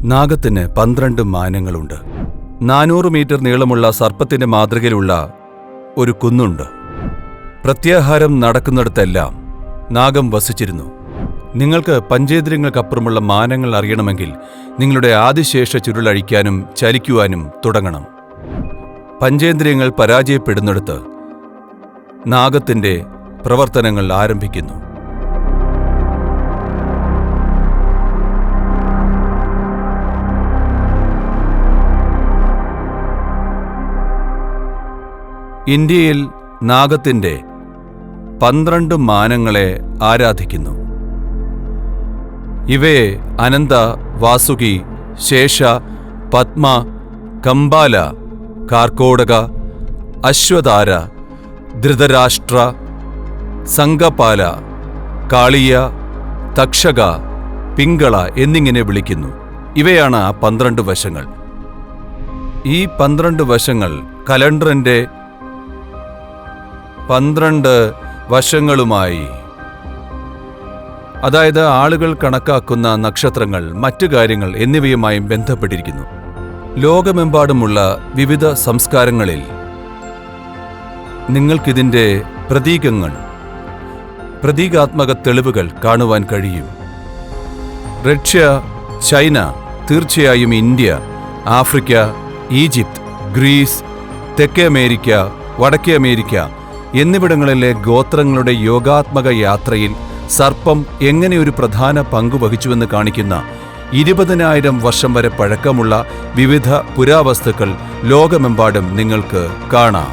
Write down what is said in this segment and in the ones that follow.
നാഗത്തിന് 12 മാനങ്ങളുണ്ട്. 400 metre നീളമുള്ള സർപ്പത്തിന്റെ മാതൃകയിലുള്ള ഒരു കുന്നുണ്ട്. പ്രത്യാഹാരം നടക്കുന്നിടത്തെല്ലാം നാഗം വസിച്ചിരുന്നു. നിങ്ങൾക്ക് പഞ്ചേന്ദ്രിയങ്ങൾക്കപ്പുറമുള്ള മാനങ്ങൾ അറിയണമെങ്കിൽ നിങ്ങളുടെ ആദിശേഷ ചുരുളഴിക്കാനും ചലിക്കുവാനും തുടങ്ങണം. പഞ്ചേന്ദ്രിയങ്ങൾ പരാജയപ്പെടുന്നിടത്ത് നാഗത്തിന്റെ പ്രവർത്തനങ്ങൾ ആരംഭിക്കുന്നു. ഇന്ത്യയിൽ നാഗത്തിന്റെ 12 മാനങ്ങളെ ആരാധിക്കുന്നു. ഇവയെ അനന്ത, വാസുകി, ശേഷ, പത്മ, കമ്പാല, കാർക്കോടക, അശ്വതാര, ധൃതരാഷ്ട്ര, സംഘപാല, കാളിയ, തക്ഷക, പിംഗള എന്നിങ്ങനെ വിളിക്കുന്നു. ഇവയാണ് ആ 12 വശങ്ങൾ. ഈ 12 വശങ്ങൾ കലണ്ടറിന്റെ 12 വശങ്ങളുമായി, അതായത് ആളുകൾ കണക്കാക്കുന്ന നക്ഷത്രങ്ങൾ, മറ്റു കാര്യങ്ങൾ എന്നിവയുമായും ബന്ധപ്പെട്ടിരിക്കുന്നു. ലോകമെമ്പാടുമുള്ള വിവിധ സംസ്കാരങ്ങളിൽ നിങ്ങൾക്കിതിൻ്റെ പ്രതീകാത്മക തെളിവുകൾ കാണുവാൻ കഴിയും. റഷ്യ, ചൈന, തീർച്ചയായും ഇന്ത്യ, ആഫ്രിക്ക, ഈജിപ്ത്, ഗ്രീസ്, തെക്കേ അമേരിക്ക, വടക്കേ അമേരിക്ക എന്നിവിടങ്ങളിലെ ഗോത്രങ്ങളുടെ യോഗാത്മക യാത്രയിൽ സർപ്പം എങ്ങനെ ഒരു പ്രധാന പങ്ക് വഹിച്ചുവെന്ന് കാണിക്കുന്ന 20,000 വർഷം വരെ പഴക്കമുള്ള വിവിധ പുരാവസ്തുക്കൾ ലോകമെമ്പാടും നിങ്ങൾക്ക് കാണാം.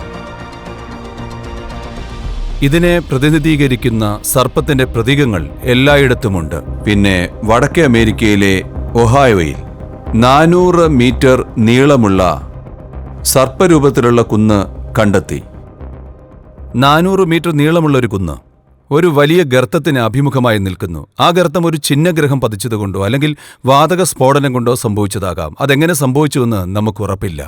ഇതിനെ പ്രതിനിധീകരിക്കുന്ന സർപ്പത്തിന്റെ പ്രതീകങ്ങൾ എല്ലായിടത്തുമുണ്ട്. പിന്നെ വടക്കേ അമേരിക്കയിലെ ഒഹായോയിൽ 400 മീറ്റർ നീളമുള്ള സർപ്പരൂപത്തിലുള്ള കുന്ന് കണ്ടെത്തി. 400 മീറ്റർ നീളമുള്ള ഒരു കുന്ന് ഒരു വലിയ ഗർത്തത്തിന് അഭിമുഖമായി നിൽക്കുന്നു. ആ ഗർത്തം ഒരു ഛിന്നഗ്രഹം പതിച്ചതുകൊണ്ടോ അല്ലെങ്കിൽ വാതക സ്ഫോടനം കൊണ്ടോ സംഭവിച്ചതാകാം. അതെങ്ങനെ സംഭവിച്ചുവെന്ന് നമുക്ക് ഉറപ്പില്ല.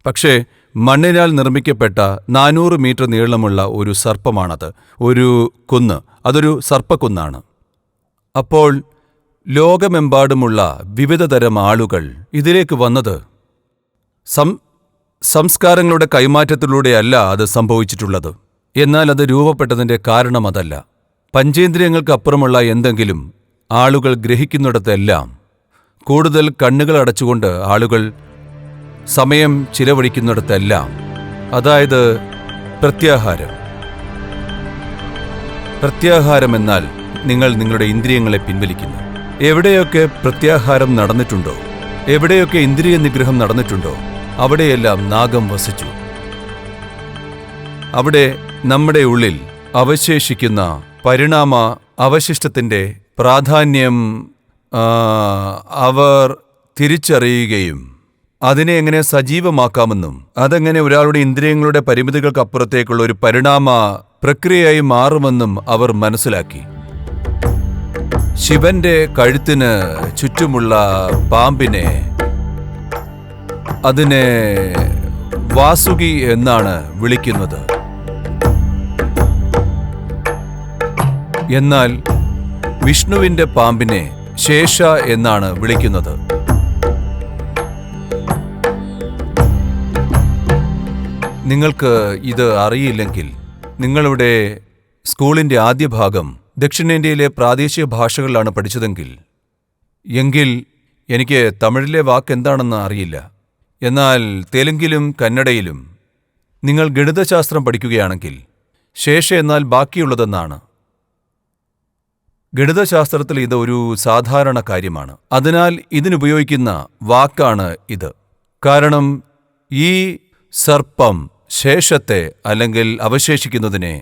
പക്ഷേ മണ്ണിനാൽ നിർമ്മിക്കപ്പെട്ട 400 മീറ്റർ നീളമുള്ള ഒരു സർപ്പമാണത്. ഒരു കുന്ന്, അതൊരു സർപ്പക്കുന്നാണ്. അപ്പോൾ ലോകമെമ്പാടുമുള്ള വിവിധ തരം ആളുകൾ ഇതിലേക്ക് വന്നത് സംസ്കാരങ്ങളുടെ കൈമാറ്റത്തിലൂടെയല്ല അത് സംഭവിച്ചിട്ടുള്ളത്. എന്നാൽ അത് രൂപപ്പെട്ടതിൻ്റെ കാരണം അതല്ല. പഞ്ചേന്ദ്രിയങ്ങൾക്കപ്പുറമുള്ള എന്തെങ്കിലും ആളുകൾ ഗ്രഹിക്കുന്നിടത്തെല്ലാം, കൂടുതൽ കണ്ണുകൾ അടച്ചുകൊണ്ട് ആളുകൾ സമയം ചിലവഴിക്കുന്നിടത്തെല്ലാം, അതായത് പ്രത്യാഹാരം എന്നാൽ നിങ്ങൾ നിങ്ങളുടെ ഇന്ദ്രിയങ്ങളെ പിൻവലിക്കുന്നു. എവിടെയൊക്കെ പ്രത്യാഹാരം നടന്നിട്ടുണ്ടോ, എവിടെയൊക്കെ ഇന്ദ്രിയ നിഗ്രഹം നടന്നിട്ടുണ്ടോ, അവിടെയെല്ലാം നാഗം വസിച്ചു. അവിടെ നമ്മുടെ ഉള്ളിൽ അവശേഷിക്കുന്ന പരിണാമ അവശിഷ്ടത്തിന്റെ പ്രാധാന്യം അവർ തിരിച്ചറിയുകയും അതിനെ എങ്ങനെ സജീവമാക്കാമെന്നും അതെങ്ങനെ ഒരാളുടെ ഇന്ദ്രിയങ്ങളുടെ പരിമിതികൾക്കപ്പുറത്തേക്കുള്ള ഒരു പരിണാമ പ്രക്രിയയായി മാറുമെന്നും അവർ മനസ്സിലാക്കി. ശിവന്റെ കഴുത്തിന് ചുറ്റുമുള്ള പാമ്പിനെ, അതിനെ വാസുകി എന്നാണ് വിളിക്കുന്നത്. എന്നാൽ വിഷ്ണുവിന്റെ പാമ്പിനെ ശേഷ എന്നാണ് വിളിക്കുന്നത്. നിങ്ങൾക്ക് ഇത് അറിയില്ലെങ്കിൽ, നിങ്ങളുടെ സ്കൂളിന്റെ ആദ്യ ഭാഗം ദക്ഷിണേന്ത്യയിലെ പ്രാദേശിക ഭാഷകളിലാണ് പഠിച്ചതെങ്കിൽ, എനിക്ക് തമിഴിലെ വാക്ക് എന്താണെന്ന് അറിയില്ല. എന്നാൽ തെലുങ്കിലും കന്നഡയിലും നിങ്ങൾ ഗണിതശാസ്ത്രം പഠിക്കുകയാണെങ്കിൽ ശേഷ എന്നാൽ ബാക്കിയുള്ളതെന്നാണ്. ഗണിതശാസ്ത്രത്തിൽ ഇത് ഒരു സാധാരണ കാര്യമാണ്. അതിനാൽ ഇതിനുപയോഗിക്കുന്ന വാക്കാണ് ഇത്. കാരണം ഈ സർപ്പം ശേഷത്തെ അല്ലെങ്കിൽ അവശേഷിക്കുന്നതിനെ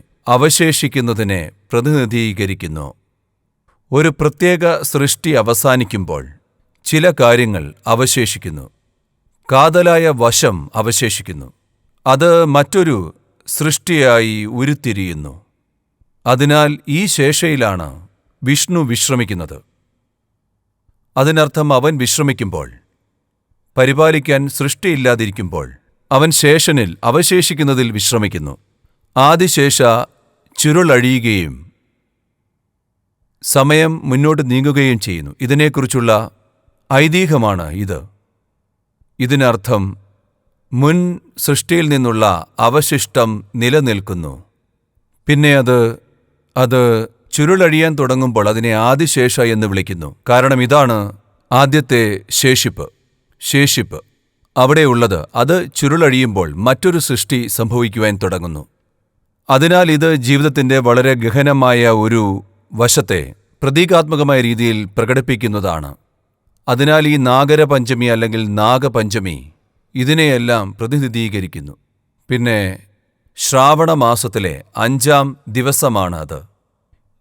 പ്രതിനിധീകരിക്കുന്നു. ഒരു പ്രത്യേക സൃഷ്ടി അവസാനിക്കുമ്പോൾ ചില കാര്യങ്ങൾ അവശേഷിക്കുന്നു. കാതലായ വശം അവശേഷിക്കുന്നു. അത് മറ്റൊരു സൃഷ്ടിയായി ഉരുത്തിരിയുന്നു. അതിനാൽ ഈ ശേഷയിലാണ് വിഷ്ണു വിശ്രമിക്കുന്നത്. അതിനർത്ഥം അവൻ വിശ്രമിക്കുമ്പോൾ, പരിപാലിക്കാൻ സൃഷ്ടിയില്ലാതിരിക്കുമ്പോൾ, അവൻ ശേഷനിൽ അവശേഷിക്കുന്നതിൽ വിശ്രമിക്കുന്നു. ആദിശേഷ ചുരുളഴിയുകയും സമയം മുന്നോട്ട് നീങ്ങുകയും ചെയ്യുന്നു. ഇതിനെക്കുറിച്ചുള്ള ഐതിഹ്യമാണ് ഇത്. ഇതിനർത്ഥം മുൻ സൃഷ്ടിയിൽ നിന്നുള്ള അവശിഷ്ടം നിലനിൽക്കുന്നു. പിന്നെ അത് ചുരുളഴിയാൻ തുടങ്ങുമ്പോൾ അതിനെ ആദിശേഷ എന്ന് വിളിക്കുന്നു. കാരണം ഇതാണ് ആദ്യത്തെ ശേഷിപ്പ്. അവിടെയുള്ളത് അത് ചുരുളഴിയുമ്പോൾ മറ്റൊരു സൃഷ്ടി സംഭവിക്കുവാൻ തുടങ്ങുന്നു. അതിനാൽ ഇത് ജീവിതത്തിൻ്റെ വളരെ ഗഹനമായ ഒരു വശത്തെ പ്രതീകാത്മകമായ രീതിയിൽ പ്രകടിപ്പിക്കുന്നതാണ്. അതിനാൽ ഈ നാഗരപഞ്ചമി അല്ലെങ്കിൽ നാഗപഞ്ചമി ഇതിനെയെല്ലാം പ്രതിനിധീകരിക്കുന്നു. പിന്നെ ശ്രാവണ മാസത്തിലെ 5-ാം ദിവസമാണ് അത്.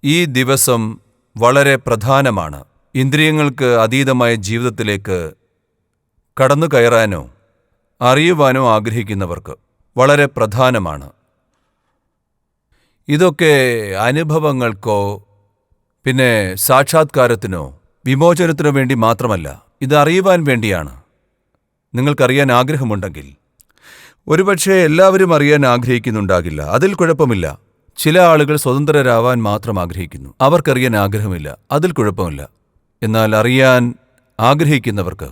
ഈ ദിവസം വളരെ പ്രധാനമാണ്. ഇന്ദ്രിയങ്ങൾക്ക് അതീതമായ ജീവിതത്തിലേക്ക് കടന്നു കയറാനോ അറിയുവാനോ ആഗ്രഹിക്കുന്നവർക്ക് വളരെ പ്രധാനമാണ്. ഇതൊക്കെ അനുഭവങ്ങൾക്കോ പിന്നെ സാക്ഷാത്കാരത്തിനോ വിമോചനത്തിനോ വേണ്ടി മാത്രമല്ല, ഇത് അറിയുവാൻ വേണ്ടിയാണ്. നിങ്ങൾക്കറിയാൻ ആഗ്രഹമുണ്ടെങ്കിൽ, ഒരുപക്ഷെ എല്ലാവരും അറിയാൻ ആഗ്രഹിക്കുന്നുണ്ടാകില്ല, അതിൽ കുഴപ്പമില്ല. ചില ആളുകൾ സ്വതന്ത്രരാവാൻ മാത്രം ആഗ്രഹിക്കുന്നു, അവർക്കറിയാൻ ആഗ്രഹമില്ല, അതിൽ കുഴപ്പമില്ല. എന്നാൽ അറിയാൻ ആഗ്രഹിക്കുന്നവർക്ക്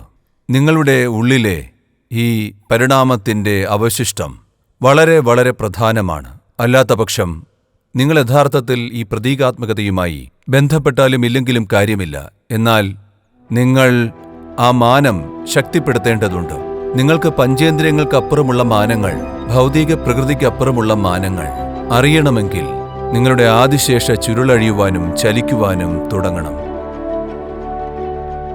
നിങ്ങളുടെ ഉള്ളിലെ ഈ പരിണാമത്തിൻ്റെ അവശിഷ്ടം വളരെ വളരെ പ്രധാനമാണ്. അല്ലാത്തപക്ഷം നിങ്ങൾ യഥാർത്ഥത്തിൽ ഈ പ്രതീകാത്മകതയുമായി ബന്ധപ്പെട്ടാലും ഇല്ലെങ്കിലും കാര്യമില്ല. എന്നാൽ നിങ്ങൾ ആ മാനം ശക്തിപ്പെടുത്തേണ്ടതുണ്ട്. നിങ്ങൾക്ക് പഞ്ചേന്ദ്രിയങ്ങൾക്കപ്പുറമുള്ള മാനങ്ങൾ, ഭൗതിക പ്രകൃതിക്കപ്പുറമുള്ള മാനങ്ങൾ അറിയണമെങ്കിൽ നിങ്ങളുടെ ആദിശേഷ ചുരുളഴിയുവാനും ചലിക്കുവാനും തുടങ്ങണം.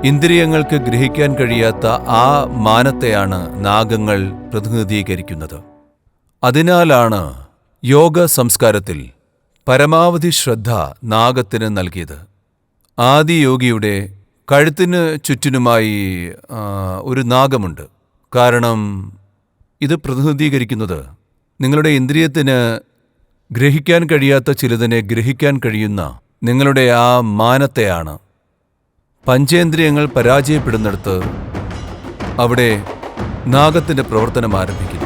ഇന്ദ്രിയങ്ങൾക്ക് ഗ്രഹിക്കാൻ കഴിയാത്ത ആ മാനത്തെയാണ് നാഗങ്ങൾ പ്രതിനിധീകരിക്കുന്നത്. അതിനാലാണ് യോഗ സംസ്കാരത്തിൽ പരമാവധി ശ്രദ്ധ നാഗത്തിന് നൽകിയത്. ആദിയോഗിയുടെ കഴുത്തിന് ചുറ്റിനുമായി ഒരു നാഗമുണ്ട്. കാരണം ഇത് പ്രതിനിധീകരിക്കുന്നത് നിങ്ങളുടെ ഇന്ദ്രിയത്തിന് ഗ്രഹിക്കാൻ കഴിയാത്ത ചിലതിനെ ഗ്രഹിക്കാൻ കഴിയുന്ന നിങ്ങളുടെ ആ മാനത്തെയാണ്. പഞ്ചേന്ദ്രിയങ്ങൾ പരാജയപ്പെടുന്നിടത്ത് അവിടെ നാഗത്തിൻ്റെ പ്രവർത്തനം ആരംഭിക്കുന്നു.